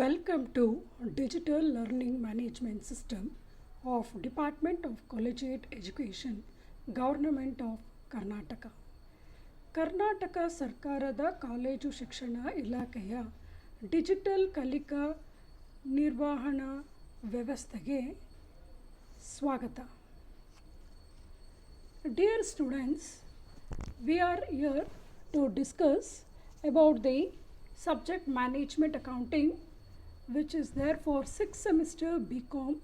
Welcome to Digital Learning Management System of Department of Collegiate Education, Government of Karnataka. Karnataka ಸರ್ಕಾರದ college ಶಿಕ್ಷಣ ಇಲಾಖೆಯ digital ಕಲಿಕಾ ನಿರ್ವಹಣಾ ವ್ಯವಸ್ಥೆಗೆ ಸ್ವಾಗತ. Dear students, we are here to discuss about the subject management accounting, which is there for 6th semester BCom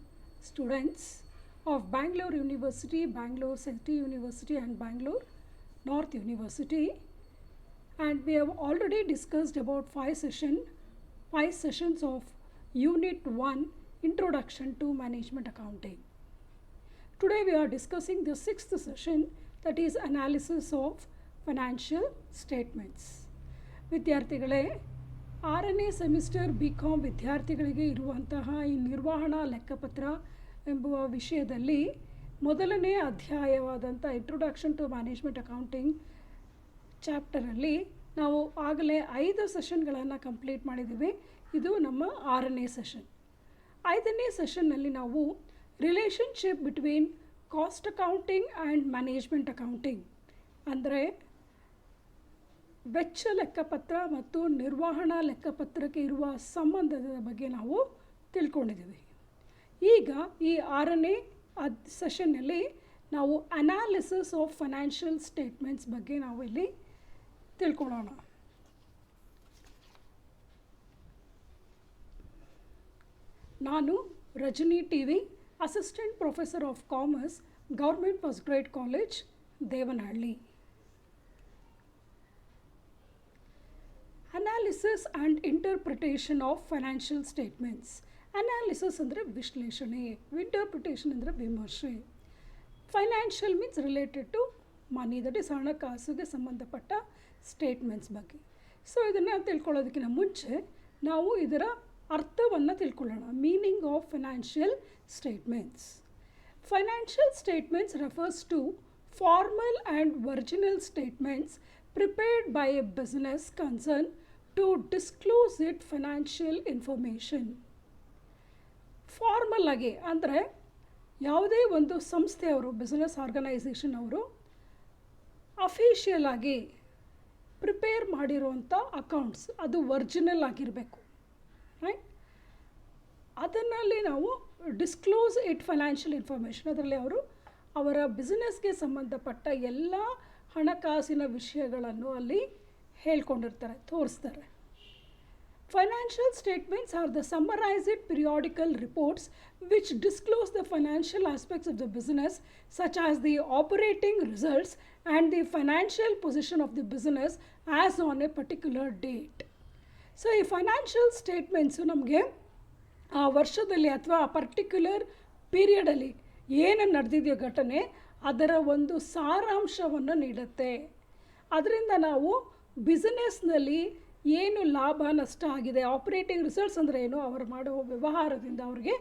students of Bangalore University, Bangalore City University and Bangalore North University. And we have already discussed about 5 sessions of Unit 1, Introduction to Management Accounting. Today we are discussing the 6th session, that is Analysis of Financial Statements. ವಿದ್ಯಾರ್ಥಿಗಳೇ, 6ನೇ semester BCom ವಿದ್ಯಾರ್ಥಿಗಳಿಗೆ ಇರುವಂತಹ ಈ ನಿರ್ವಹಣಾ ಲೆಕ್ಕಪತ್ರ ಎಂಬುವ ವಿಷಯದಲ್ಲಿ ಮೊದಲನೇ ಅಧ್ಯಾಯವಾದಂಥ introduction to management accounting ಚಾಪ್ಟರಲ್ಲಿ ನಾವು ಆಗಲೇ 5 ಸೆಷನ್ಗಳನ್ನು ಕಂಪ್ಲೀಟ್ ಮಾಡಿದ್ದೀವಿ. ಇದು ನಮ್ಮ 6ನೇ ಸೆಷನ್. 5ನೇ ಸೆಷನ್ನಲ್ಲಿ ನಾವು relationship between cost accounting and management accounting ಅಂದರೆ ವೆಚ್ಚ ಲೆಕ್ಕಪತ್ರ ಮತ್ತು ನಿರ್ವಹಣಾ ಲೆಕ್ಕಪತ್ರಕ್ಕೆ ಇರುವ ಸಂಬಂಧದ ಬಗ್ಗೆ ನಾವು ತಿಳ್ಕೊಂಡಿದ್ದೀವಿ. ಈಗ ಈ 6ನೇ ಸೆಷನ್ನಲ್ಲಿ ನಾವು ಅನಾಲಿಸಿಸ್ ಆಫ್ ಫೈನಾನ್ಷಿಯಲ್ ಸ್ಟೇಟ್ಮೆಂಟ್ಸ್ ಬಗ್ಗೆ ನಾವು ಇಲ್ಲಿ ತಿಳ್ಕೊಳ್ಳೋಣ. ನಾನು Rajani TV, assistant professor of commerce, government first grade college, Devanahalli. Analysis and interpretation of financial statements. Analysis ಅಂದರೆ ವಿಶ್ಲೇಷಣೆ, ಇಂಟರ್ಪ್ರಿಟೇಷನ್ ಅಂದರೆ ವಿಮರ್ಶೆ. Financial means related to money, that is ಹಣಕಾಸುಗೆ ಸಂಬಂಧಪಟ್ಟ ಸ್ಟೇಟ್ಮೆಂಟ್ಸ್ ಬಗ್ಗೆ. ಸೊ ಇದನ್ನು ತಿಳ್ಕೊಳ್ಳೋದಕ್ಕಿಂತ ಮುಂಚೆ ನಾವು ಇದರ ಅರ್ಥವನ್ನು ತಿಳ್ಕೊಳ್ಳೋಣ. Meaning of financial statements. Financial statements refers to formal and original statements prepared by a business concern to disclose its financial information. Formal ಆಗಿ ಅಂದರೆ ಯಾವುದೇ ಒಂದು ಸಂಸ್ಥೆಯವರು, ಬಿಸ್ನೆಸ್ ಆರ್ಗನೈಸೇಷನ್ ಅವರು ಅಫಿಷಿಯಲ್ ಆಗಿ ಪ್ರಿಪೇರ್ ಮಾಡಿರುವಂಥ ಅಕೌಂಟ್ಸ್ ಅದು ಒರಿಜಿನಲ್ ಆಗಿರಬೇಕು, ರೈಟ್? ಅದನ್ನಲ್ಲಿ ನಾವು ಡಿಸ್ಕ್ಲೋಸ್ ಇಟ್ ಫೈನಾನ್ಷಿಯಲ್ ಇನ್ಫಾರ್ಮೇಷನ್, ಅದರಲ್ಲಿ ಅವರು ಅವರ ಬಿಸ್ನೆಸ್ಗೆ ಸಂಬಂಧಪಟ್ಟ ಎಲ್ಲ ಹಣಕಾಸಿನ ವಿಷಯಗಳನ್ನು ಅಲ್ಲಿ ಹೇಳ್ಕೊಂಡಿರ್ತಾರೆ, ತೋರಿಸ್ತಾರೆ. Financial statements are the summarised periodical reports which disclose the financial aspects of the business such as the operating results and the financial position of the business as on a particular date. So ಈ financial statements ನಮಗೆ ಆ ವರ್ಷದಲ್ಲಿ ಅಥವಾ ಆ particular ಪೀರಿಯಡಲ್ಲಿ ಏನು ನಡೆದಿದೆಯೋ ಘಟನೆ ಅದರ ಒಂದು ಸಾರಾಂಶವನ್ನು ನೀಡುತ್ತೆ. ಅದರಿಂದ ನಾವು ಬಿಸ್ನೆಸ್ನಲ್ಲಿ ಏನು ಲಾಭ ನಷ್ಟ ಆಗಿದೆ, ಆಪರೇಟಿಂಗ್ ರಿಸಲ್ಟ್ಸ್ ಅಂದರೆ ಏನು, ಅವರು ಮಾಡುವ ವ್ಯವಹಾರದಿಂದ ಅವ್ರಿಗೆ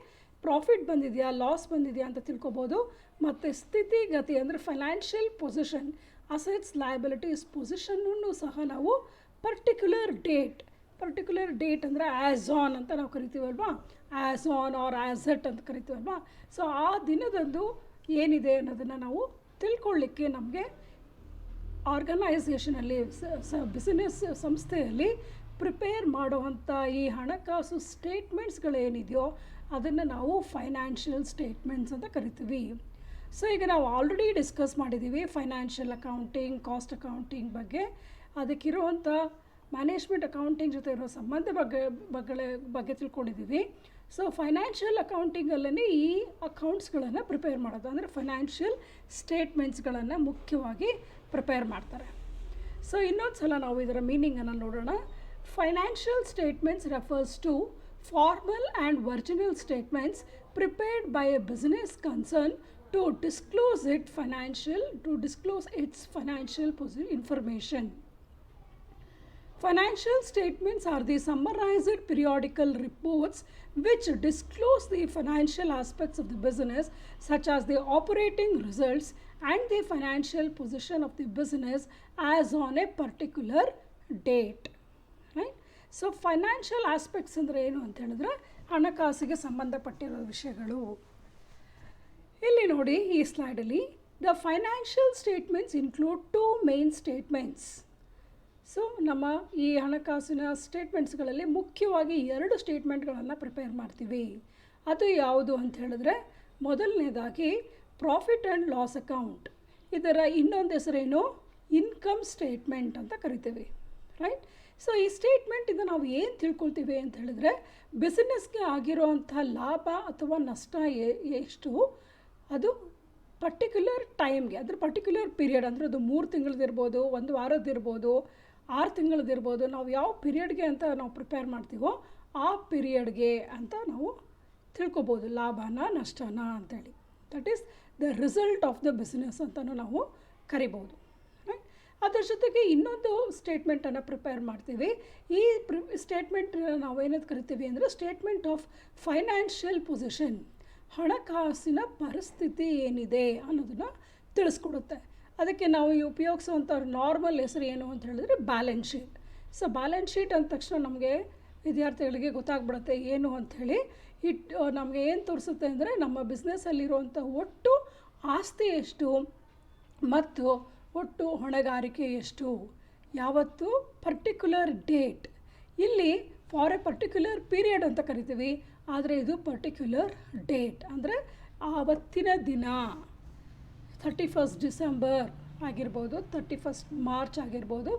ಪ್ರಾಫಿಟ್ ಬಂದಿದೆಯಾ, ಲಾಸ್ ಬಂದಿದೆಯಾ ಅಂತ ತಿಳ್ಕೊಬೋದು. ಮತ್ತು ಸ್ಥಿತಿಗತಿ ಅಂದರೆ ಫೈನಾನ್ಷಿಯಲ್ ಪೊಸಿಷನ್, ಅಸೆಟ್ಸ್, ಲಯಬಿಲಿಟೀಸ್ ಪೊಸಿಷನ್ನೂ ಸಹ ನಾವು ಪರ್ಟಿಕ್ಯುಲರ್ ಡೇಟ್ ಅಂದರೆ ಆ್ಯಸ್ ಆನ್ ಅಂತ ನಾವು ಕರಿತೀವಲ್ವಾ, ಆ್ಯಸ್ ಆನ್ ಆರ್ ಆ್ಯಸೆಟ್ ಅಂತ ಕರಿತೀವಲ್ವಾ. ಸೊ ಆ ದಿನದಂದು ಏನಿದೆ ಅನ್ನೋದನ್ನು ನಾವು ತಿಳ್ಕೊಳ್ಳಿಕ್ಕೆ ನಮಗೆ ಆರ್ಗನೈಸೇಷನಲ್ಲಿ ಬಿಸ್ನೆಸ್ ಸಂಸ್ಥೆಯಲ್ಲಿ ಪ್ರಿಪೇರ್ ಮಾಡುವಂಥ ಈ ಹಣಕಾಸು ಸ್ಟೇಟ್ಮೆಂಟ್ಸ್ಗಳೇನಿದೆಯೋ ಅದನ್ನು ನಾವು ಫೈನಾನ್ಷಿಯಲ್ ಸ್ಟೇಟ್ಮೆಂಟ್ಸ್ ಅಂತ ಕರಿತೀವಿ. ಸೊ ಈಗ ನಾವು ಆಲ್ರೆಡಿ ಡಿಸ್ಕಸ್ ಮಾಡಿದ್ದೀವಿ ಫೈನಾನ್ಷಿಯಲ್ ಅಕೌಂಟಿಂಗ್, ಕಾಸ್ಟ್ ಅಕೌಂಟಿಂಗ್ ಬಗ್ಗೆ. ಅದಕ್ಕಿರುವಂಥ ಮ್ಯಾನೇಜ್ಮೆಂಟ್ ಅಕೌಂಟಿಂಗ್ ಜೊತೆ ಇರೋ ಸಂಬಂಧ ಬಗ್ಗೆ ತಿಳ್ಕೊಂಡಿದ್ದೀವಿ. ಸೊ ಫೈನಾನ್ಷಿಯಲ್ ಅಕೌಂಟಿಂಗಲ್ಲೇ ಈ ಅಕೌಂಟ್ಸ್ಗಳನ್ನು ಪ್ರಿಪೇರ್ ಮಾಡೋದು ಅಂದರೆ ಫೈನಾನ್ಷಿಯಲ್ ಸ್ಟೇಟ್ಮೆಂಟ್ಸ್ಗಳನ್ನು ಮುಖ್ಯವಾಗಿ ಪ್ರಿಪೇರ್ ಮಾಡ್ತಾರೆ. ಸೊ ಇನ್ನೊಂದು ಸಲ ನಾವು ಇದರ ಮೀನಿಂಗನ್ನು ನೋಡೋಣ. Financial statements refers to formal and original statements prepared by a business concern to disclose its financial information. Financial statements are the summarized periodical reports which disclose the financial aspects of the business, such as the operating results and the financial position of the business as on a particular date. Right? So financial aspects ಅಂದರೆ ಏನು ಅಂತ ಹೇಳಿದ್ರೆ ಹಣಕಾಸಿಗೆ ಸಂಬಂಧಪಟ್ಟಿರೋ ವಿಷಯಗಳು. ಇಲ್ಲಿ ನೋಡಿ ಈ ಸ್ಲೈಡಲ್ಲಿ the financial statements include 2 main statements. So ನಮ್ಮ ಈ ಹಣಕಾಸಿನ ಸ್ಟೇಟ್ಮೆಂಟ್ಸ್ಗಳಲ್ಲಿ ಮುಖ್ಯವಾಗಿ 2 ಸ್ಟೇಟ್ಮೆಂಟ್ಗಳನ್ನು ಪ್ರಿಪೇರ್ ಮಾಡ್ತೀವಿ. ಅದು ಯಾವುದು ಅಂತ ಹೇಳಿದ್ರೆ ಮೊದಲನೇದಾಗಿ ಪ್ರಾಫಿಟ್ ಆ್ಯಂಡ್ ಲಾಸ್ ಅಕೌಂಟ್. ಇದರ ಇನ್ನೊಂದು ಹೆಸರೇನು ಇನ್ಕಮ್ ಸ್ಟೇಟ್ಮೆಂಟ್ ಅಂತ ಕರಿತೀವಿ, ರೈಟ್. ಸೊ ಈ ಸ್ಟೇಟ್ಮೆಂಟಿಂದ ನಾವು ಏನು ತಿಳ್ಕೊಳ್ತೀವಿ ಅಂತ ಹೇಳಿದ್ರೆ ಬಿಸ್ನೆಸ್ಗೆ ಆಗಿರೋವಂಥ ಲಾಭ ಅಥವಾ ನಷ್ಟ ಎಷ್ಟು, ಅದು ಪರ್ಟಿಕ್ಯುಲರ್ ಟೈಮ್ಗೆ, ಅದ್ರ ಪರ್ಟಿಕ್ಯುಲರ್ ಪೀರಿಯಡ್, ಅಂದರೆ ಅದು 3 ತಿಂಗಳದಿರ್ಬೋದು, 1 ವಾರದ್ದಿರ್ಬೋದು, 6 ತಿಂಗಳದಿರ್ಬೋದು, ನಾವು ಯಾವ ಪೀರಿಯಡ್ಗೆ ಅಂತ ನಾವು ಪ್ರಿಪೇರ್ ಮಾಡ್ತೀವೋ ಆ ಪೀರಿಯಡ್ಗೆ ಅಂತ ನಾವು ತಿಳ್ಕೊಬೋದು ಲಾಭನ ನಷ್ಟನ ಅಂತೇಳಿ. That is the result of the business ಅಂತಲೂ ನಾವು ಕರಿಬೋದು, ರೈಟ್. ಅದರ ಜೊತೆಗೆ ಇನ್ನೊಂದು ಸ್ಟೇಟ್ಮೆಂಟನ್ನು ಪ್ರಿಪೇರ್ ಮಾಡ್ತೀವಿ. ಈ ಸ್ಟೇಟ್ಮೆಂಟ್ ನಾವೇನದು ಕರಿತೀವಿ ಅಂದರೆ ಸ್ಟೇಟ್ಮೆಂಟ್ ಆಫ್ ಫೈನಾನ್ಷಿಯಲ್ ಪೊಸಿಷನ್. ಹಣಕಾಸಿನ ಪರಿಸ್ಥಿತಿ ಏನಿದೆ ಅನ್ನೋದನ್ನು ತಿಳಿಸ್ಕೊಡುತ್ತೆ. ಅದಕ್ಕೆ ನಾವು ಉಪಯೋಗಿಸುವಂಥ ನಾರ್ಮಲ್ ಹೆಸರು ಏನು ಅಂತ ಹೇಳಿದ್ರೆ balance sheet. So balance sheet ಅಂದ ತಕ್ಷಣ ನಮಗೆ ವಿದ್ಯಾರ್ಥಿಗಳಿಗೆ ಗೊತ್ತಾಗ್ಬಿಡುತ್ತೆ ಏನು ಅಂಥೇಳಿ. ನಮಗೆ ಏನು ತೋರಿಸುತ್ತೆ ಅಂದರೆ ನಮ್ಮ ಬಿಸ್ನೆಸ್ಸಲ್ಲಿರುವಂಥ ಒಟ್ಟು ಆಸ್ತಿ ಎಷ್ಟು ಮತ್ತು ಒಟ್ಟು ಹೊಣೆಗಾರಿಕೆ ಎಷ್ಟು, ಯಾವತ್ತು ಪರ್ಟಿಕ್ಯುಲರ್ ಡೇಟ್. ಇಲ್ಲಿ ಫಾರ್ ಎ ಪರ್ಟಿಕ್ಯುಲರ್ ಪೀರಿಯಡ್ ಅಂತ ಕರಿತೀವಿ, ಆದರೆ ಇದು ಪರ್ಟಿಕ್ಯುಲರ್ ಡೇಟ್ ಅಂದರೆ ಆವತ್ತಿನ ದಿನ. 31st ಡಿಸೆಂಬರ್ ಆಗಿರ್ಬೋದು, 31st ಮಾರ್ಚ್ ಆಗಿರ್ಬೋದು,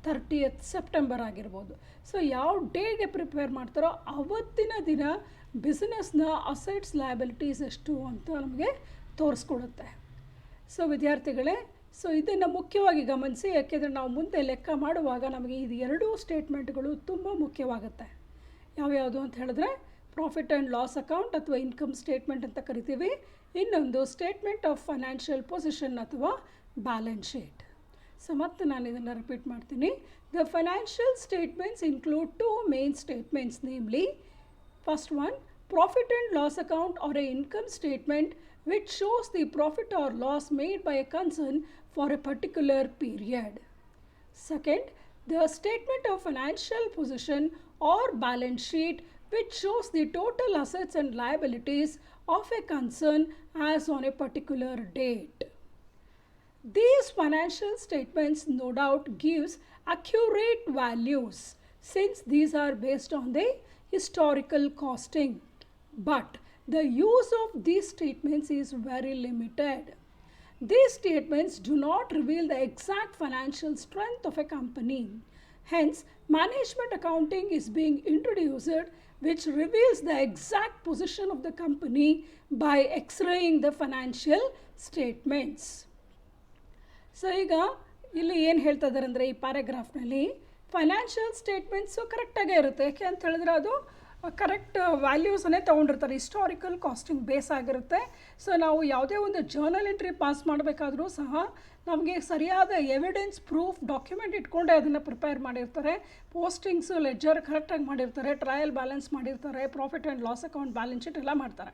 30th ಸೆಪ್ಟೆಂಬರ್ ಆಗಿರ್ಬೋದು. ಸೊ ಯಾವ ಡೇಗೆ ಪ್ರಿಪೇರ್ ಮಾಡ್ತಾರೋ ಆವತ್ತಿನ ದಿನ ಬಿಸ್ನೆಸ್ನ ಅಸೆಟ್ಸ್ ಲಯಬಿಲಿಟೀಸ್ ಎಷ್ಟು ಅಂತ ನಮಗೆ ತೋರಿಸ್ಕೊಡುತ್ತೆ. ಸೊ ವಿದ್ಯಾರ್ಥಿಗಳೇ, ಸೊ ಇದನ್ನು ಮುಖ್ಯವಾಗಿ ಗಮನಿಸಿ, ಯಾಕೆಂದರೆ ನಾವು ಮುಂದೆ ಲೆಕ್ಕ ಮಾಡುವಾಗ ನಮಗೆ ಇದು 2 ಸ್ಟೇಟ್ಮೆಂಟ್ಗಳು ತುಂಬ ಮುಖ್ಯವಾಗುತ್ತೆ. ಯಾವ್ಯಾವುದು ಅಂತ ಹೇಳಿದ್ರೆ ಪ್ರಾಫಿಟ್ ಆ್ಯಂಡ್ ಲಾಸ್ ಅಕೌಂಟ್ ಅಥವಾ ಇನ್ಕಮ್ ಸ್ಟೇಟ್ಮೆಂಟ್ ಅಂತ ಕರಿತೀವಿ. ಇನ್ನೊಂದು ಸ್ಟೇಟ್ಮೆಂಟ್ ಆಫ್ ಫೈನಾನ್ಷಿಯಲ್ ಪೊಸಿಷನ್ ಅಥವಾ ಬ್ಯಾಲೆನ್ಸ್ ಶೀಟ್. ಸೊ ಮತ್ತೆ ನಾನು ಇದನ್ನು ರಿಪೀಟ್ ಮಾಡ್ತೀನಿ. The financial statements include 2 main statements, namely first one profit and loss account or a income statement which shows the profit or loss made by a concern for a particular period. Second, the statement of financial position or balance sheet which shows the total assets and liabilities of a concern as on a particular date. These financial statements no doubt gives accurate values since these are based on the historical costing, but the use of these statements is very limited. These statements do not reveal the exact financial strength of a company. Hence, management accounting is being introduced, which reveals the exact position of the company by X-raying the financial statements. So ಈಗ ಇಲ್ಲಿ ಏನು ಹೇಳ್ತಾ ಇದ್ದಾರೆ ಅಂದರೆ ಈ ಪ್ಯಾರಾಗ್ರಾಫ್ನಲ್ಲಿ financial statements ಕರೆಕ್ಟಾಗೇ ಇರುತ್ತೆ. ಯಾಕೆ ಅಂತ ಹೇಳಿದ್ರೆ ಅದು ಕರೆಕ್ಟ್ ವ್ಯಾಲ್ಯೂಸನ್ನೇ ತೊಗೊಂಡಿರ್ತಾರೆ, ಹಿಸ್ಟಾರಿಕಲ್ ಕಾಸ್ಟಿಂಗ್ ಬೇಸ್ ಆಗಿರುತ್ತೆ. ಸೊ ನಾವು ಯಾವುದೇ ಒಂದು ಜರ್ನಲ್ ಎಂಟ್ರಿ ಪಾಸ್ ಮಾಡಬೇಕಾದ್ರೂ ಸಹ ನಮಗೆ ಸರಿಯಾದ ಎವಿಡೆನ್ಸ್ ಪ್ರೂಫ್ ಡಾಕ್ಯುಮೆಂಟ್ ಇಟ್ಕೊಂಡೇ ಅದನ್ನು ಪ್ರಿಪೇರ್ ಮಾಡಿರ್ತಾರೆ. ಪೋಸ್ಟಿಂಗ್ಸು ಲೆಡ್ಜರ್ ಕರೆಕ್ಟಾಗಿ ಮಾಡಿರ್ತಾರೆ, ಟ್ರಯಲ್ ಬ್ಯಾಲೆನ್ಸ್ ಮಾಡಿರ್ತಾರೆ, profit and loss account balance sheet ಎಲ್ಲ ಮಾಡ್ತಾರೆ.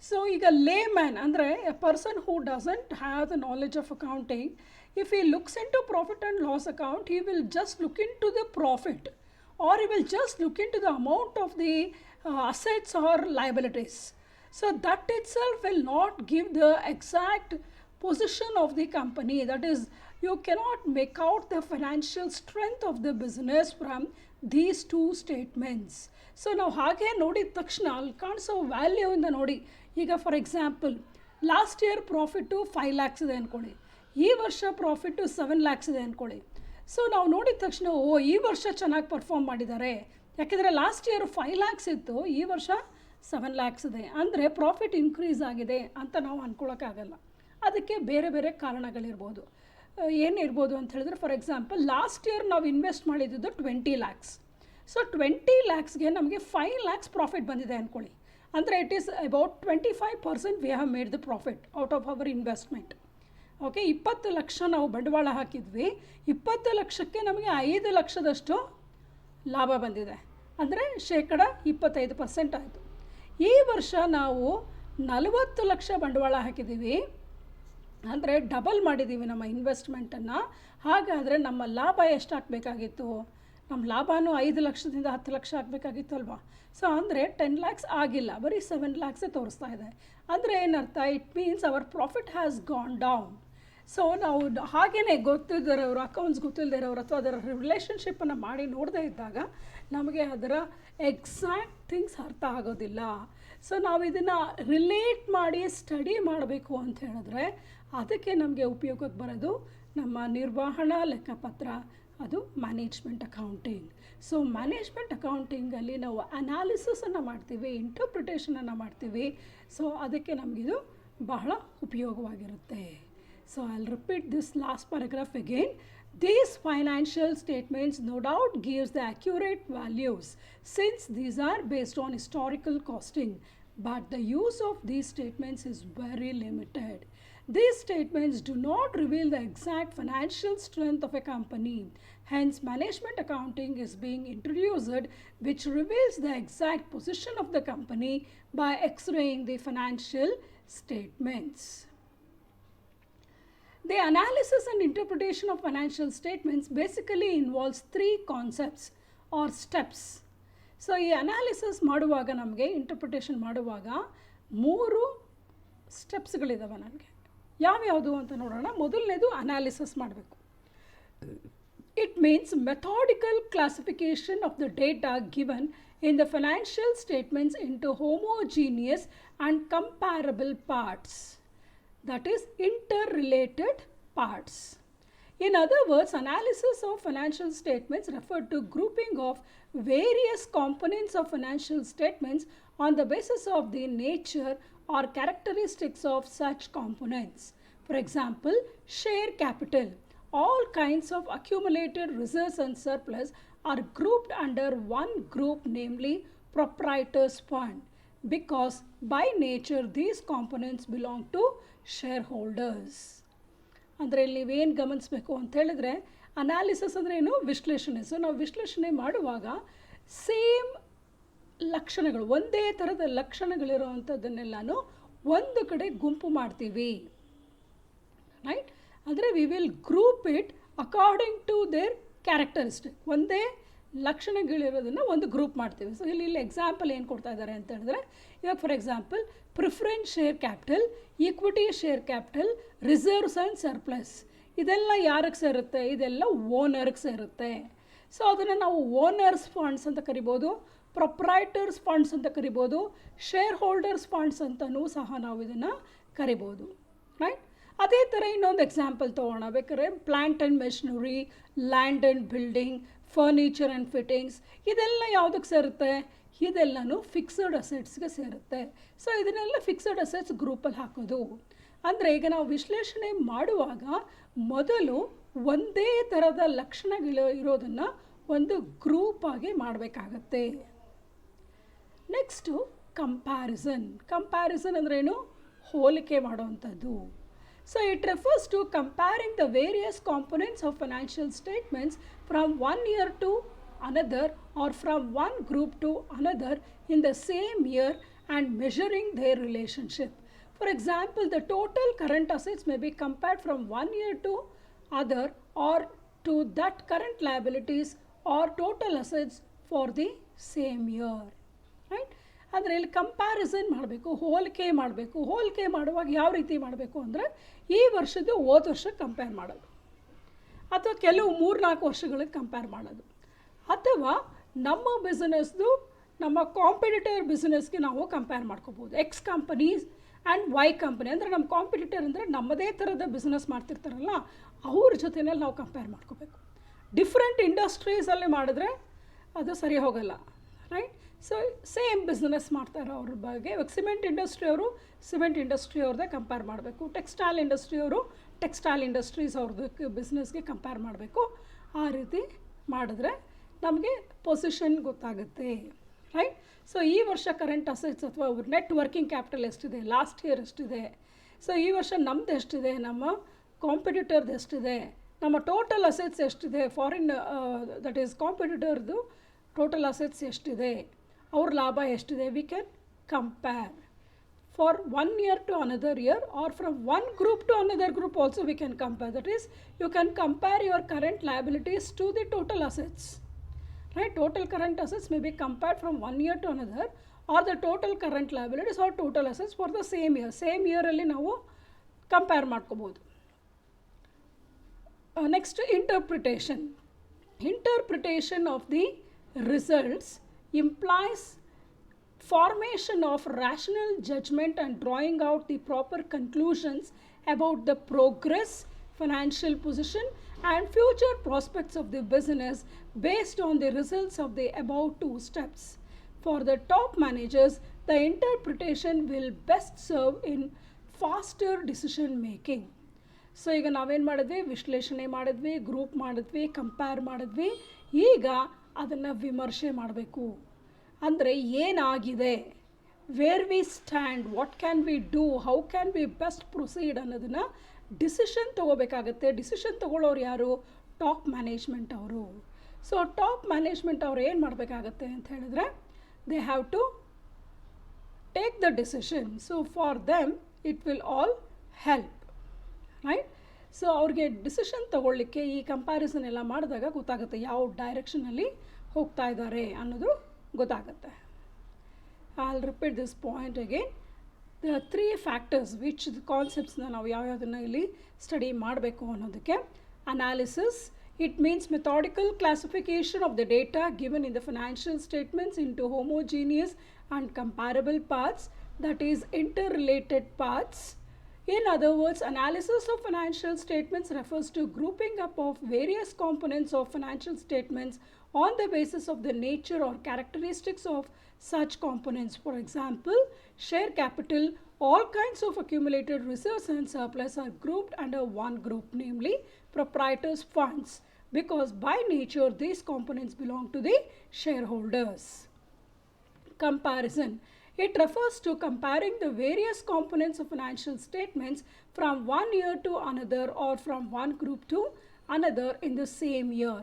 ಸೊ ಈಗ ಲೇಮ್ಯಾನ್ ಅಂದರೆ A person who doesn't have the knowledge of accounting, if he looks into profit and loss account, he will just look into the profit, or he will just look into the amount of the assets or liabilities. So that itself will not give the exact position of the company. That is, you cannot make out the financial strength of the business from these 2 statements. So ನಾವು ಹಾಗೆ ನೋಡಿದ ತಕ್ಷಣ ಅಲ್ಲಿ ಕಾಣಿಸೋ ವ್ಯಾಲ್ಯೂಯಿಂದ ನೋಡಿ, ಈಗ for example last year profit 5 lakhs ಇದೆ ಅಂದ್ಕೊಳ್ಳಿ, ಈ ವರ್ಷ ಪ್ರಾಫಿಟ್ಟು 7 lakhs ಇದೆ ಅಂದ್ಕೊಳ್ಳಿ. ಸೊ ನಾವು ನೋಡಿದ ತಕ್ಷಣ ಈ ವರ್ಷ ಚೆನ್ನಾಗಿ ಪರ್ಫಾರ್ಮ್ ಮಾಡಿದ್ದಾರೆ, ಯಾಕೆಂದರೆ ಲಾಸ್ಟ್ ಇಯರ್ 5 lakhs ಇತ್ತು, ಈ ವರ್ಷ 7 lakhs ಇದೆ, ಅಂದರೆ ಪ್ರಾಫಿಟ್ ಇನ್ಕ್ರೀಸ್ ಆಗಿದೆ ಅಂತ ನಾವು ಅಂದ್ಕೊಳ್ಳೋಕ್ಕಾಗಲ್ಲ. ಅದಕ್ಕೆ ಬೇರೆ ಬೇರೆ ಕಾರಣಗಳಿರ್ಬೋದು. ಏನಿರ್ಬೋದು ಅಂತ ಹೇಳಿದ್ರೆ, ಫಾರ್ ಎಕ್ಸಾಂಪಲ್ ಲಾಸ್ಟ್ ಇಯರ್ ನಾವು ಇನ್ವೆಸ್ಟ್ ಮಾಡಿದ್ದು 20 lakhs. ಸೊ 20 lakhsಗೆ ನಮಗೆ 5 lakhs ಪ್ರಾಫಿಟ್ ಬಂದಿದೆ ಅಂದ್ಕೊಳ್ಳಿ, ಅಂದರೆ it is about 25% we have made the profit out of our investment. Okay, 20 lakh ನಾವು ಬಂಡವಾಳ ಹಾಕಿದ್ವಿ, 20 ಲಕ್ಷಕ್ಕೆ ನಮಗೆ 5 ಲಕ್ಷದಷ್ಟು ಲಾಭ ಬಂದಿದೆ, ಅಂದರೆ 25% ಆಯಿತು. ಈ ವರ್ಷ ನಾವು 40 ಲಕ್ಷ ಬಂಡವಾಳ ಹಾಕಿದ್ದೀವಿ, ಅಂದರೆ ಡಬಲ್ ಮಾಡಿದ್ದೀವಿ ನಮ್ಮ ಇನ್ವೆಸ್ಟ್ಮೆಂಟನ್ನು. ಹಾಗಾದರೆ ನಮ್ಮ ಲಾಭ ಎಷ್ಟು ಹಾಕಬೇಕಾಗಿತ್ತು? ನಮ್ಮ ಲಾಭನೂ 5 ಲಕ್ಷದಿಂದ 10 ಲಕ್ಷ ಆಗಬೇಕಾಗಿತ್ತಲ್ವಾ. ಸೊ ಅಂದರೆ 10 ಲ್ಯಾಕ್ಸ್ ಆಗಿಲ್ಲ, ಬರೀ 7 ಲ್ಯಾಕ್ಸೇ ತೋರಿಸ್ತಾ ಇದೆ. ಅಂದರೆ ಏನರ್ಥ, it means our profit has gone down. So ನಾವು ಹಾಗೇ ಗೊತ್ತಿದ್ದರವರು, ಅಕೌಂಟ್ಸ್ ಗೊತ್ತಿಲ್ಲದಿರೋರು ಅಥವಾ ಅದರ ರಿಲೇಷನ್ಶಿಪ್ಪನ್ನು ಮಾಡಿ ನೋಡದೇ ಇದ್ದಾಗ ನಮಗೆ ಅದರ ಎಕ್ಸಾಕ್ಟ್ ಥಿಂಗ್ಸ್ ಅರ್ಥ ಆಗೋದಿಲ್ಲ. ಸೊ ನಾವು ಇದನ್ನು ರಿಲೇಟ್ ಮಾಡಿ ಸ್ಟಡಿ ಮಾಡಬೇಕು ಅಂತ ಹೇಳಿದ್ರೆ ಅದಕ್ಕೆ ನಮಗೆ ಉಪಯೋಗಕ್ಕೆ ಬರೋದು ನಮ್ಮ ನಿರ್ವಹಣಾ ಲೆಕ್ಕಪತ್ರ, ಅದು ಮ್ಯಾನೇಜ್ಮೆಂಟ್ ಅಕೌಂಟಿಂಗ್. ಸೊ ಮ್ಯಾನೇಜ್ಮೆಂಟ್ ಅಕೌಂಟಿಂಗಲ್ಲಿ ನಾವು ಅನಾಲಿಸಿಸನ್ನು ಮಾಡ್ತೀವಿ, ಇಂಟರ್ಪ್ರಿಟೇಷನನ್ನು ಮಾಡ್ತೀವಿ. ಸೊ ಅದಕ್ಕೆ ನಮಗಿದು ಬಹಳ ಉಪಯೋಗವಾಗಿರುತ್ತೆ. So I'll repeat this last paragraph again. These financial statements no doubt gives the accurate values since these are based on historical costing, but the use of these statements is very limited. These statements do not reveal the exact financial strength of a company. Hence, management accounting is being introduced, which reveals the exact position of the company by X-raying the financial statements. The analysis and interpretation of financial statements basically involves 3 concepts or steps. So, ಈ analysis ಮಾಡುವಾಗ ನಮಗೆ interpretation ಮಾಡುವಾಗ 3 ಸ್ಟೆಪ್ಸ್ಗಳಿದ್ದಾವೆ ನನಗೆ. ಯಾವ್ಯಾವುದು ಅಂತ ನೋಡೋಣ. ಮೊದಲನೇದು analysis ಮಾಡಬೇಕು. It means methodical classification of the data given in the financial statements into homogeneous and comparable parts. That is interrelated parts. In other words, analysis of financial statements refer to grouping of various components of financial statements on the basis of the nature or characteristics of such components. For example, share capital. All kinds of accumulated reserves and surplus are grouped under one group, namely proprietor's fund, because by nature these components belong to shareholders. ಅಂದರೆ ಇಲ್ಲಿ ನೀವೇನು ಗಮನಿಸಬೇಕು ಅಂತ ಹೇಳಿದ್ರೆ, analysis ಅಂದರೆ ಏನು, ವಿಶ್ಲೇಷಣೆ. So ನಾವು ವಿಶ್ಲೇಷಣೆ ಮಾಡುವಾಗ ಸೇಮ್ ಲಕ್ಷಣಗಳು, ಒಂದೇ ಥರದ ಲಕ್ಷಣಗಳಿರೋವಂಥದ್ದನ್ನೆಲ್ಲನೂ ಒಂದು ಕಡೆ ಗುಂಪು ಮಾಡ್ತೀವಿ, ರೈಟ್. ಅಂದರೆ we will group it according to their characteristic. ಒಂದೇ ಲಕ್ಷಣಗಳಿರೋದನ್ನು ಒಂದು ಗ್ರೂಪ್ ಮಾಡ್ತೀವಿ. ಸೊ ಇಲ್ಲಿ ಎಕ್ಸಾಂಪಲ್ ಏನು ಕೊಡ್ತಾ ಇದ್ದಾರೆ ಅಂತ ಹೇಳಿದ್ರೆ, ಇವಾಗ for example preference share capital, equity share capital, reserves and surplus, ಇದೆಲ್ಲ ಯಾರಿಗೆ ಸೇರುತ್ತೆ, ಇದೆಲ್ಲ ಓನರ್ಗೆ ಸೇರುತ್ತೆ. ಸೊ ಅದನ್ನು ನಾವು ಓನರ್ಸ್ ಫಂಡ್ಸ್ ಅಂತ ಕರಿಬೋದು, ಪ್ರೊಪ್ರೈಟರ್ಸ್ ಫಂಡ್ಸ್ ಅಂತ ಕರಿಬೋದು, ಶೇರ್ ಹೋಲ್ಡರ್ಸ್ ಫಂಡ್ಸ್ ಅಂತಲೂ ಸಹ ನಾವು ಇದನ್ನು ಕರಿಬೋದು, ರೈಟ್. ಅದೇ ಥರ ಇನ್ನೊಂದು ಎಕ್ಸಾಂಪಲ್ ತೊಗೋಣ ಬೇಕಾದ್ರೆ, plant and machinery, land and building, furniture and fittings, ಇದೆಲ್ಲ ಯಾವುದಕ್ಕೆ ಸೇರುತ್ತೆ, ಇದೆಲ್ಲನೂ ಫಿಕ್ಸಡ್ ಅಸೆಟ್ಸ್ಗೆ ಸೇರುತ್ತೆ. ಸೊ ಇದನ್ನೆಲ್ಲ ಫಿಕ್ಸಡ್ ಅಸೆಟ್ಸ್ ಗ್ರೂಪಲ್ಲಿ ಹಾಕೋದು. ಅಂದರೆ ಈಗ ನಾವು ವಿಶ್ಲೇಷಣೆ ಮಾಡುವಾಗ ಮೊದಲು ಒಂದೇ ಥರದ ಲಕ್ಷಣಗಳು ಇರೋದನ್ನು ಒಂದು ಗ್ರೂಪಾಗಿ ಮಾಡಬೇಕಾಗತ್ತೆ. Next comparison. ಕಂಪ್ಯಾರಿಸನ್ ಅಂದ್ರೇನು, ಹೋಲಿಕೆ ಮಾಡೋವಂಥದ್ದು. So it refers to comparing the various components of financial statements from one year to another or from one group to another in the same year and measuring their relationship. For example, the total current assets may be compared from one year to other or to that current liabilities or total assets for the same year, right? ಅಂದರೆ ಇಲ್ಲಿ comparison ಮಾಡಬೇಕು, ಹೋಲಿಕೆ ಮಾಡಬೇಕು. ಹೋಲಿಕೆ ಮಾಡುವಾಗ ಯಾವ ರೀತಿ ಮಾಡಬೇಕು ಅಂದರೆ, ಈ ವರ್ಷದ್ದು ಹೋದ ವರ್ಷಕ್ಕೆ ಕಂಪೇರ್ ಮಾಡೋದು, ಅಥವಾ ಕೆಲವು 3-4 ವರ್ಷಗಳಿಗೆ ಕಂಪೇರ್ ಮಾಡೋದು, ಅಥವಾ ನಮ್ಮ ಬಿಸ್ನೆಸ್ದು ನಮ್ಮ ಕಾಂಪಿಟಿಟರ್ ಬಿಸ್ನೆಸ್ಗೆ ನಾವು ಕಂಪೇರ್ ಮಾಡ್ಕೋಬೋದು. X companies and Y company ಅಂದರೆ ನಮ್ಮ ಕಾಂಪಿಟಿಟರ್ ಅಂದರೆ ನಮ್ಮದೇ ಥರದ ಬಿಸ್ನೆಸ್ ಮಾಡ್ತಿರ್ತಾರಲ್ಲ ಅವ್ರ ಜೊತೆಯಲ್ಲಿ ನಾವು ಕಂಪೇರ್ ಮಾಡ್ಕೋಬೇಕು. ಡಿಫ್ರೆಂಟ್ ಇಂಡಸ್ಟ್ರೀಸಲ್ಲಿ ಮಾಡಿದ್ರೆ ಅದು ಸರಿ ಹೋಗಲ್ಲ, ರೈಟ್. ಸೊ ಸೇಮ್ ಬಿಸ್ನೆಸ್ ಮಾಡ್ತಾರೆ ಅವ್ರ ಬಗ್ಗೆ. ಇವಾಗ ಸಿಮೆಂಟ್ ಇಂಡಸ್ಟ್ರಿ ಅವರು ಸಿಮೆಂಟ್ ಇಂಡಸ್ಟ್ರಿ ಅವ್ರದ್ದೇ ಕಂಪೇರ್ ಮಾಡಬೇಕು, ಟೆಕ್ಸ್ಟೈಲ್ ಇಂಡಸ್ಟ್ರಿ ಅವರು ಟೆಕ್ಸ್ಟೈಲ್ ಇಂಡಸ್ಟ್ರೀಸ್ ಅವ್ರದ್ದು ಬಿಸ್ನೆಸ್ಗೆ ಕಂಪೇರ್ ಮಾಡಬೇಕು. ಆ ರೀತಿ ಮಾಡಿದ್ರೆ ನಮಗೆ ಪೊಸಿಷನ್ ಗೊತ್ತಾಗುತ್ತೆ, ರೈಟ್. ಸೊ ಈ ವರ್ಷ ಕರೆಂಟ್ ಅಸೆಟ್ಸ್ ಅಥವಾ ನೆಟ್ ವರ್ಕಿಂಗ್ ಕ್ಯಾಪಿಟಲ್ ಎಷ್ಟಿದೆ, ಲಾಸ್ಟ್ ಇಯರ್ ಎಷ್ಟಿದೆ, ಸೊ ಈ ವರ್ಷ ನಮ್ಮದು ಎಷ್ಟಿದೆ, ನಮ್ಮ ಕಾಂಪಿಟಿಟರ್ದು ಎಷ್ಟಿದೆ, ನಮ್ಮ ಟೋಟಲ್ ಅಸೆಟ್ಸ್ ಎಷ್ಟಿದೆ, ಫಾರಿನ್ ದಟ್ ಈಸ್ ಕಾಂಪಿಟಿಟರ್ದು ಟೋಟಲ್ ಅಸೆಟ್ಸ್ ಎಷ್ಟಿದೆ, ಅವ್ರ ಲಾಭ ಎಷ್ಟಿದೆ, we can compare for 1 year to another year or from one group to another group also we can compare. That is, you can compare your current liabilities to the total assets. right? Total current assets may be compared from one year to another, or the total current liabilities or total assets for the same year ಅಲ್ಲಿ ನಾವು compare ಮಾಡ್ಕೋಬೋದು. Next, interpretation of the results implies formation of rational judgment and drawing out the proper conclusions about the progress, financial position and future prospects of the business based on the results of the above two steps. For the top managers, the interpretation will best serve in faster decision making. So ಈಗ ನಾವೇನು ಮಾಡಿದ್ವಿ, ವಿಶ್ಲೇಷಣೆ ಮಾಡಿದ್ವಿ, group ಮಾಡಿದ್ವಿ, compare ಮಾಡಿದ್ವಿ. ಈಗ ಅದನ್ನು ವಿಮರ್ಶೆ ಮಾಡಬೇಕು. ಅಂದರೆ ಏನಾಗಿದೆ, where we stand, what can we do, how can we best proceed ಅನ್ನೋದನ್ನು ಡಿಸಿಷನ್ ತೊಗೋಬೇಕಾಗತ್ತೆ. ಡಿಸಿಷನ್ ತೊಗೊಳ್ಳೋರು ಯಾರು? ಟಾಪ್ ಮ್ಯಾನೇಜ್ಮೆಂಟ್ ಅವರು. ಸೊ ಟಾಪ್ ಮ್ಯಾನೇಜ್ಮೆಂಟ್ ಅವ್ರು ಏನು ಮಾಡಬೇಕಾಗತ್ತೆ ಅಂತ ಹೇಳಿದ್ರೆ, they have to take the decision. So for them it will all help, right? So ಅವ್ರಿಗೆ ಡಿಸಿಷನ್ ತೊಗೊಳ್ಳಿಕ್ಕೆ ಈ ಕಂಪ್ಯಾರಿಸನ್ ಎಲ್ಲ ಮಾಡಿದಾಗ ಗೊತ್ತಾಗುತ್ತೆ ಯಾವ ಡೈರೆಕ್ಷನಲ್ಲಿ ಹೋಗ್ತಾ ಇದ್ದಾರೆ ಅನ್ನೋದು ಗೊತ್ತಾಗುತ್ತೆ. I'll repeat this point again. There are 3 factors which the conceptsನ ನಾವು ಯಾವ್ಯಾವುದನ್ನು ಇಲ್ಲಿ ಸ್ಟಡಿ ಮಾಡಬೇಕು ಅನ್ನೋದಕ್ಕೆ. Analysis, it means methodical classification of the data given in the financial statements into homogeneous and comparable parts, that is interrelated parts. In other words, analysis of financial statements refers to grouping up of various components of financial statements on the basis of the nature or characteristics of such components. For example, share capital, all kinds of accumulated reserves and surplus are grouped under one group, namely proprietors' funds, because by nature these components belong to the shareholders. Comparison. It refers to comparing the various components of financial statements from one year to another or from one group to another in the same year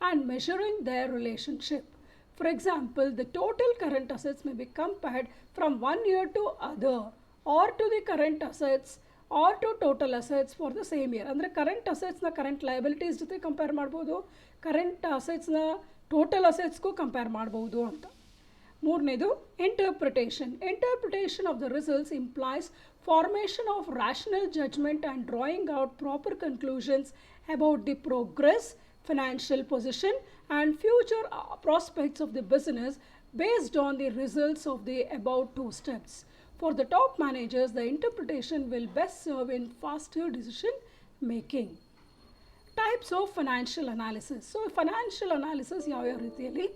and measuring their relationship. For example, the total current assets may be compared from one year to other or to the current assets or to total assets for the same year. ಅಂದರೆ current ಅಸೆಟ್ಸ್ನ current liabilities ಜೊತೆ compare ಮಾಡ್ಬೋದು, current ಅಸೆಟ್ಸ್ನ total ಅಸೆಟ್ಸ್ಗೂ compare ಮಾಡ್ಬೋದು ಅಂತ. ಮೂರನೇದು interpretation. Interpretation of the results implies formation of rational judgment and drawing out proper conclusions about the progress, financial position and future prospects of the business based on the results of the above two steps. For the top managers, the interpretation will best serve in faster decision making. Types of financial analysis. So financial analysis ಯಾವ ರೀತಿಯಲ್ಲಿ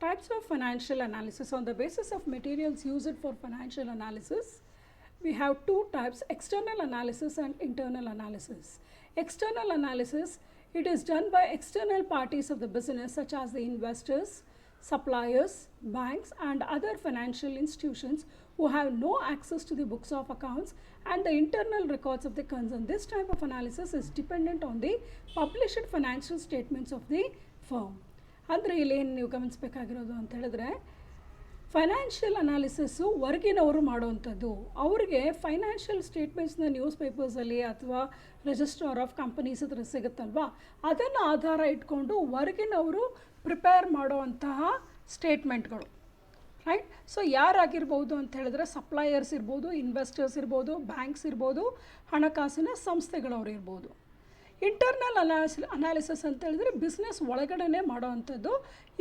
Types of financial analysis. On the basis of materials used for financial analysis, we have two types: external analysis and internal analysis. External analysis, it is done by external parties of the business such as the investors, suppliers, banks and other financial institutions who have no access to the books of accounts and the internal records of the concern. This type of analysis is dependent on the published financial statements of the firm. ಅಂದರೆ ಇಲ್ಲಿ ಏನು ನೀವು ಗಮನಿಸಬೇಕಾಗಿರೋದು ಅಂತ ಹೇಳಿದ್ರೆ, financial analysis ಹೊರಗಿನವರು ಮಾಡುವಂಥದ್ದು. ಅವ್ರಿಗೆ financial ಸ್ಟೇಟ್ಮೆಂಟ್ಸ್ನ news ಪೇಪರ್ಸಲ್ಲಿ ಅಥವಾ ರಿಜಿಸ್ಟ್ರಾರ್ ಆಫ್ ಕಂಪನೀಸ್ ಹತ್ರ ಸಿಗುತ್ತಲ್ವ, ಅದನ್ನು ಆಧಾರ ಇಟ್ಕೊಂಡು ಹೊರಗಿನವರು ಪ್ರಿಪೇರ್ ಮಾಡುವಂತಹ ಸ್ಟೇಟ್ಮೆಂಟ್ಗಳು, ರೈಟ್. ಸೊ ಯಾರಾಗಿರ್ಬೋದು ಅಂತ ಹೇಳಿದ್ರೆ ಸಪ್ಲೈಯರ್ಸ್ ಇರ್ಬೋದು, ಇನ್ವೆಸ್ಟರ್ಸ್ ಇರ್ಬೋದು, ಬ್ಯಾಂಕ್ಸ್ ಇರ್ಬೋದು, ಹಣಕಾಸಿನ ಸಂಸ್ಥೆಗಳವ್ರು ಇರ್ಬೋದು. ಇಂಟರ್ನಲ್ ಅನಾಲಿಸಿಸ್ ಅಂತ ಹೇಳಿದ್ರೆ ಬಿಸ್ನೆಸ್ ಒಳಗಡೆ ಮಾಡೋವಂಥದ್ದು.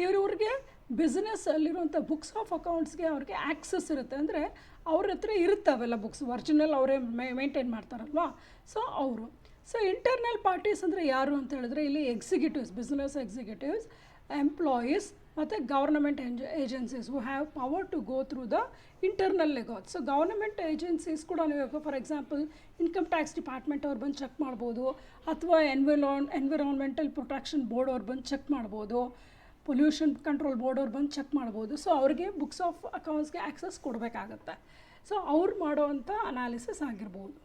ಇವ್ರಿಗೆ ಬಿಸ್ನೆಸ್ಸಲ್ಲಿರುವಂಥ ಬುಕ್ಸ್ ಆಫ್ ಅಕೌಂಟ್ಸ್ಗೆ ಅವ್ರಿಗೆ ಆ್ಯಕ್ಸಸ್ ಇರುತ್ತೆ, ಅಂದರೆ ಅವ್ರ ಹತ್ರ ಇರುತ್ತೆ ಅವೆಲ್ಲ ಬುಕ್ಸ್, ಒರಿಜಿನಲ್ ಅವರೇ ಮೇಂಟೈನ್ ಮಾಡ್ತಾರಲ್ವ. ಸೊ ಅವರು. ಸೊ ಇಂಟರ್ನಲ್ ಪಾರ್ಟೀಸ್ ಅಂದರೆ ಯಾರು ಅಂತ ಹೇಳಿದ್ರೆ ಇಲ್ಲಿ ಎಕ್ಸಿಕ್ಯೂಟಿವ್ಸ್, ಬಿಸ್ನೆಸ್ ಎಕ್ಸಿಕ್ಯೂಟಿವ್ಸ್, ಎಂಪ್ಲಾಯೀಸ್ ಮತ್ತು government agencies who have power to go through the internal ಲೆಗಾಟ್ಸ್. ಸೊ ಗೌರ್ನಮೆಂಟ್ ಏಜೆನ್ಸೀಸ್ ಕೂಡ ನೀವು for example income tax department ಅವ್ರು ಬಂದು ಚೆಕ್ ಮಾಡ್ಬೋದು, ಅಥವಾ ಎನ್ವಿರಾನ್ಮೆಂಟಲ್ ಪ್ರೊಟೆಕ್ಷನ್ ಬೋರ್ಡ್ ಅವ್ರು ಬಂದು ಚೆಕ್ ಮಾಡ್ಬೋದು, ಪೊಲ್ಯೂಷನ್ ಕಂಟ್ರೋಲ್ ಬೋರ್ಡ್ ಅವ್ರು ಬಂದು ಚೆಕ್ ಮಾಡ್ಬೋದು. ಸೊ ಅವ್ರಿಗೆ ಬುಕ್ಸ್ ಆಫ್ ಅಕೌಂಟ್ಸ್ಗೆ ಆ್ಯಕ್ಸಸ್ ಕೊಡಬೇಕಾಗತ್ತೆ. ಸೊ ಅವ್ರು ಮಾಡೋವಂಥ ಅನಾಲಿಸಿಸ್ ಆಗಿರ್ಬೋದು,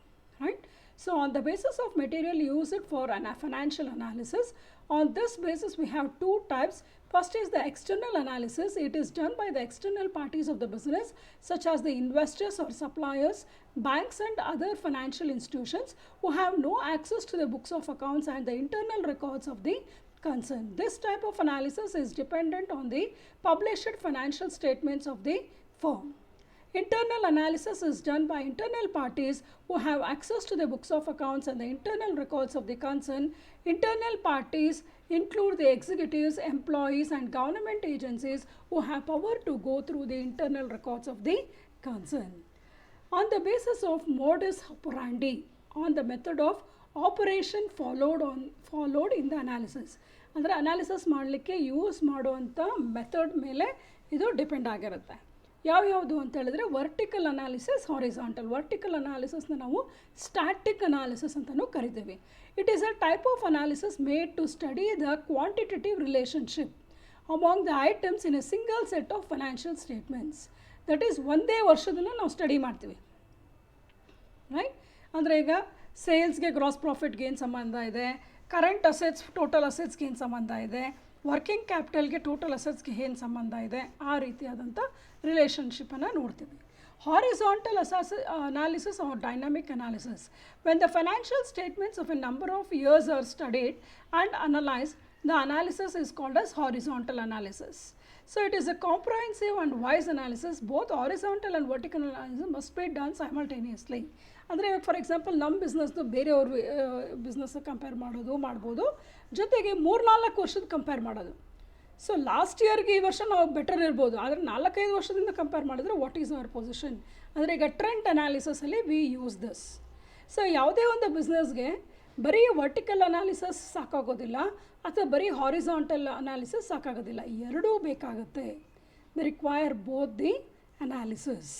right. So on the basis of material used for financial analysis, on this basis we have two types. First is the external analysis. It is done by the external parties of the business, such as the investors or suppliers, banks and other financial institutions who have no access to the books of accounts and the internal records of the concern. This type of analysis is dependent on the published financial statements of the firm. Internal analysis is done by internal parties who have access to the books of accounts and the internal records of the concern. Internal parties include the executives, employees and government agencies who have power to go through the internal records of the concern. On the basis of modus operandi, on the method of operation followed in the analysis. ಅಂದರೆ analysis ಮಾಡಲಿಕ್ಕೆ use ಮಾಡುವಂಥ method ಮೇಲೆ ಇದು depend ಆಗಿರುತ್ತೆ. ಯಾವ್ಯಾವುದು ಅಂತ ಹೇಳಿದ್ರೆ vertical analysis, horizontal. Vertical ಅನಾಲಿಸಿಸ್ನ ನಾವು ಸ್ಟ್ಯಾಟಿಕ್ ಅನಾಲಿಸಿಸ್ ಅಂತಲೂ ಕರಿತೀವಿ. It is a type of analysis made to study the quantitative relationship among the items in a single set of financial statements. That is ಒಂದೇ ವರ್ಷದನ್ನು ನಾವು ಸ್ಟಡಿ ಮಾಡ್ತೀವಿ, right. ಅಂದರೆ ಈಗ ಸೇಲ್ಸ್ಗೆ ಗ್ರಾಸ್ ಪ್ರಾಫಿಟ್ಗೆ ಏನು ಸಂಬಂಧ ಇದೆ, ಕರೆಂಟ್ ಅಸೆಟ್ಸ್ ಟೋಟಲ್ ಅಸೆಟ್ಸ್ಗೆ ಏನು ಸಂಬಂಧ ಇದೆ, ವರ್ಕಿಂಗ್ ಕ್ಯಾಪಿಟಲ್ಗೆ ಟೋಟಲ್ ಅಸೆಟ್ಸ್ಗೆ ಏನು ಸಂಬಂಧ ಇದೆ, ಆ ರೀತಿಯಾದಂಥ ರಿಲೇಷನ್ಶಿಪ್ಪನ್ನು ನೋಡ್ತೀವಿ. Horizontal analysis or dynamic analysis. When the financial statements of a number of years are studied and analysed, the analysis is called as horizontal analysis. So it is a comprehensive and wise analysis. Both horizontal and vertical analysis must be done simultaneously. ಅಂದರೆ for example ನಮ್ಮ ಬಿಸ್ನೆಸ್ದು ಬೇರೆಯವ್ರ business compare ಮಾಡ್ಬೋದು, ಜೊತೆಗೆ 3-4 ವರ್ಷದ compare ಮಾಡೋದು. So last ಇಯರ್ಗೆ ಈ ವರ್ಷ ನಾವು ಬೆಟರ್ ಇರ್ಬೋದು, ಆದರೆ 4-5 ವರ್ಷದಿಂದ ಕಂಪೇರ್ ಮಾಡಿದ್ರೆ ವಾಟ್ ಈಸ್ ಅವರ್ ಪೊಸಿಷನ್. ಅಂದರೆ ಈಗ ಟ್ರೆಂಡ್ ಅನಾಲಿಸಿಸಲ್ಲಿ ವಿ ಯೂಸ್ ದಿಸ್. ಸೊ ಯಾವುದೇ ಒಂದು ಬಿಸ್ನೆಸ್ಗೆ ಬರೀ ವರ್ಟಿಕಲ್ ಅನಾಲಿಸಿಸ್ ಸಾಕಾಗೋದಿಲ್ಲ, ಅಥವಾ ಬರೀ ಹಾರಿಸಾಂಟಲ್ ಅನಾಲಿಸಿಸ್ ಸಾಕಾಗೋದಿಲ್ಲ, ಎರಡೂ ಬೇಕಾಗುತ್ತೆ. They require both the analysis.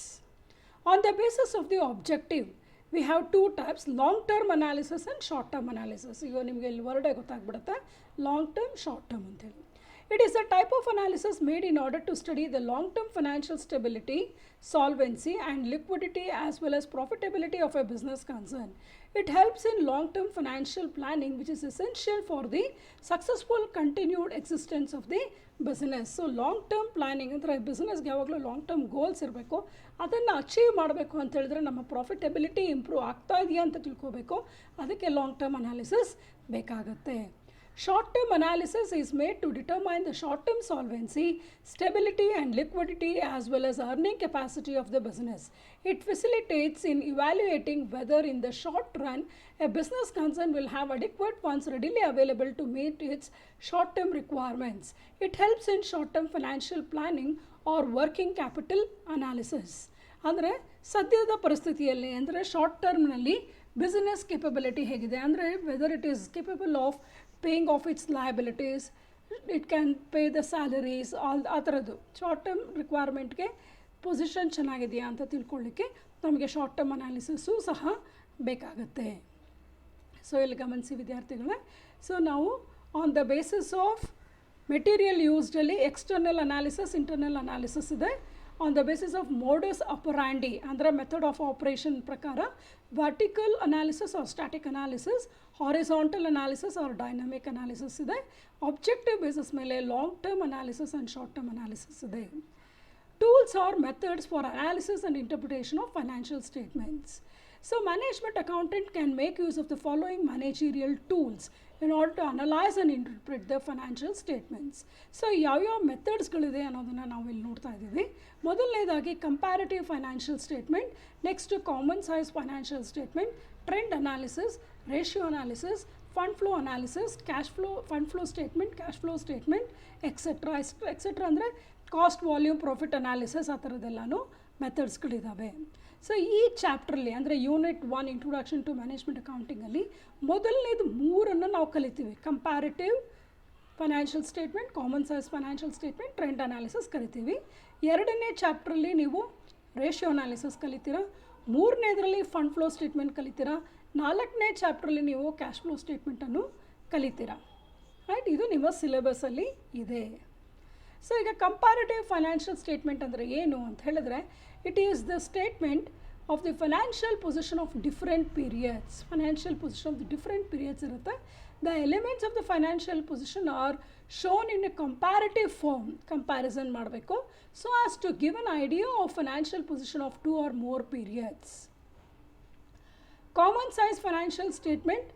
On the basis of the objective we have 2 types, long term analysis and short term analysis. ಈಗ ನಿಮಗೆ ಇಲ್ಲಿ ವರ್ಡೇ ಗೊತ್ತಾಗ್ಬಿಡುತ್ತೆ, ಲಾಂಗ್ ಟರ್ಮ್, ಶಾರ್ಟ್ ಟರ್ಮ್ ಅಂತೇಳಿ. It is a type of analysis made in order to study the long-term financial stability, solvency and liquidity as well as profitability of a business concern. It helps in long-term financial planning, which is essential for the successful continued existence of the business. So long-term planning ಅಂದರೆ ಬಿಸ್ನೆಸ್ಗೆ ಯಾವಾಗಲೂ long term goals ಇರಬೇಕು. ಅದನ್ನು achieve ಮಾಡಬೇಕು ಅಂತ ಹೇಳಿದ್ರೆ ನಮ್ಮ profitability improve ಆಗ್ತಾ ಇದೆಯಾ ಅಂತ ತಿಳ್ಕೋಬೇಕು. ಅದಕ್ಕೆ ಲಾಂಗ್ ಟರ್ಮ್ ಅನಾಲಿಸಿಸ್ ಬೇಕಾಗುತ್ತೆ. Short-term analysis is made to determine the short-term solvency, stability and liquidity as well as earning capacity of the business. It facilitates in evaluating whether in the short run a business concern will have adequate funds readily available to meet its short-term requirements. It helps in short-term financial planning or working capital analysis. ಅಂದರೆ ಸದ್ಯದ ಪರಿಸ್ಥಿತಿಯಲ್ಲಿ ಅಂದರೆ short ಟರ್ಮ್ನಲ್ಲಿ business capability ಹೇಗಿದೆ, ಅಂದರೆ whether it is capable of paying of it's liabilities, it can pay the salaries, ಆ ಥರದ್ದು short term ರಿಕ್ವೈರ್ಮೆಂಟ್ಗೆ position ಚೆನ್ನಾಗಿದೆಯಾ ಅಂತ ತಿಳ್ಕೊಳ್ಳಿಕ್ಕೆ ನಮಗೆ ಶಾರ್ಟ್ ಟರ್ಮ್ ಅನಾಲಿಸಿಸು ಸಹ ಬೇಕಾಗುತ್ತೆ. ಸೊ ಇಲ್ಲಿ ಗಮನಿಸಿ ವಿದ್ಯಾರ್ಥಿಗಳೇ, ಸೊ ನಾವು on the basis of material ಯೂಸ್ಡಲ್ಲಿ ಎಕ್ಸ್ಟರ್ನಲ್ ಅನಾಲಿಸಿಸ್, ಇಂಟರ್ನಲ್ ಅನಾಲಿಸಿಸ್ ಇದೆ. On the basis of modus operandi ಅಂದರೆ ಮೆಥಡ್ ಆಫ್ ಆಪರೇಷನ್ ಪ್ರಕಾರ vertical analysis or static analysis, horizontal analysis or dynamic analysis ಇದೆ. ಆಬ್ಜೆಕ್ಟಿವ್ ಬೇಸಿಸ್ ಮೇಲೆ long term analysis and short term analysis ಇದೆ. Tools or methods for analysis and interpretation of financial statements. So management accountant can make use of the following managerial tools in order to analyze and interpret the financial statements. So ಯಾವ ಮೆಥಡ್ಸ್ಗಳಿದೆ ಅನ್ನೋದನ್ನು ನಾವು ಇಲ್ಲಿ ನೋಡ್ತಾ ಇದ್ದೀವಿ. ಮೊದಲನೇದಾಗಿ comparative financial statement, next common size financial statement, trend analysis, ratio analysis, fund flow analysis, fund flow statement, cash flow statement, etcetera ಅಂದರೆ cost volume profit analysis ಆ ಥರದ್ದೆಲ್ಲನೂ ಮೆಥಡ್ಸ್ಗಳಿದ್ದಾವೆ. ಸೊ ಈ ಚಾಪ್ಟ್ರಲ್ಲಿ ಅಂದರೆ ಯೂನಿಟ್ 1 ಇಂಟ್ರೊಡಕ್ಷನ್ ಟು ಮ್ಯಾನೇಜ್ಮೆಂಟ್ ಅಕೌಂಟಿಂಗಲ್ಲಿ ಮೊದಲನೇದು 3 ನಾವು ಕಲಿತೀವಿ. Comparative financial statement, common size financial statement, trend analysis ಕಲಿತೀವಿ. 2ನೇ ಚಾಪ್ಟ್ರಲ್ಲಿ ನೀವು ರೇಷಿಯೋ ಅನಾಲಿಸಿಸ್ ಕಲಿತೀರಾ. 3ನೇದರಲ್ಲಿ ಫಂಡ್ ಫ್ಲೋ ಸ್ಟೇಟ್ಮೆಂಟ್ ಕಲಿತೀರಾ. 4ನೇ ಚಾಪ್ಟ್ರಲ್ಲಿ ನೀವು ಕ್ಯಾಶ್ ಫ್ಲೋ ಸ್ಟೇಟ್ಮೆಂಟನ್ನು ಕಲಿತೀರಾ. ರೈಟ್, ಇದು ನಿಮ್ಮ ಸಿಲೆಬಸಲ್ಲಿ ಇದೆ. ಸೊ ಈಗ ಕಂಪ್ಯಾರಿಟಿವ್ ಫೈನಾನ್ಷಿಯಲ್ ಸ್ಟೇಟ್ಮೆಂಟ್ ಅಂದರೆ ಏನು ಅಂತ ಹೇಳಿದ್ರೆ, it is the statement of the financial position of different periods. Financial position of the different periods ಇರುತ್ತೆ. The elements of the financial position are shown in a comparative form. Comparison ಮಾಡಬೇಕು so as to give an idea of financial position of 2 or more periods. Common size financial statement,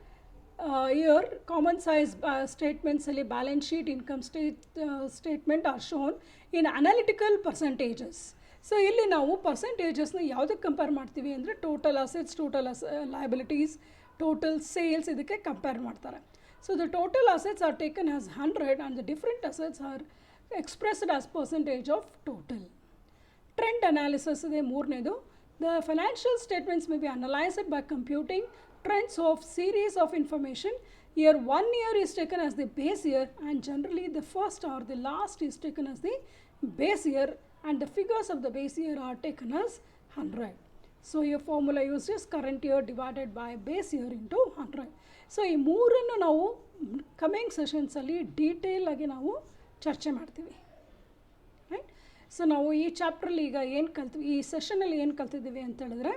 here common size statements ಅಲ್ಲಿ balance sheet, income statement are shown in analytical percentages. So ಇಲ್ಲಿ ನಾವು ಪರ್ಸೆಂಟೇಜಸ್ನ ಯಾವುದಕ್ಕೆ compare ಮಾಡ್ತೀವಿ ಅಂದರೆ total assets, total liabilities, total sales ಇದಕ್ಕೆ compare ಮಾಡ್ತಾರೆ. So the total assets are taken as 100 and the different assets are expressed as percentage of total. Trend analysis ಇದೆ 3ನೇದು. The financial statements may be analysed by computing trends of series of information. Here 1 year is taken as the base year and generally the first or the last is taken as the base year and the figures of the base year are taken as 100. So your formula used is current year divided by base year into 100. So ಈ 3 ನಾವು coming ಸೆಷನ್ಸಲ್ಲಿ detail ಆಗಿ ನಾವು ಚರ್ಚೆ ಮಾಡ್ತೀವಿ. Right, so ನಾವು ಈ ಚಾಪ್ಟ್ರಲ್ಲಿ ಈಗ ಏನು ಕಲ್ತೀವಿ, ಈ ಸೆಷನಲ್ಲಿ ಏನು ಕಲ್ತಿದ್ದೀವಿ ಅಂತ ಹೇಳಿದ್ರೆ,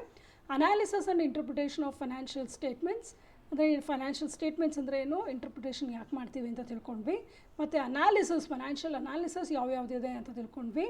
analysis and interpretation of financial statements. ಅಂದರೆ ಫೈನಾನ್ಷಿಯಲ್ ಸ್ಟೇಟ್ಮೆಂಟ್ಸ್ ಅಂದರೆ ಏನು, ಇಂಟರ್ಪ್ರಿಟೇಷನ್ ಯಾಕೆ ಮಾಡ್ತೀವಿ ಅಂತ ತಿಳ್ಕೊಂಡ್ವಿ. ಮತ್ತು ಅನಾಲಿಸಿಸ್, ಫೈನಾನ್ಷಿಯಲ್ ಅನಾಲಿಸಿಸ್ ಯಾವ್ಯಾವುದಿದೆ ಅಂತ ತಿಳ್ಕೊಂಡ್ವಿ.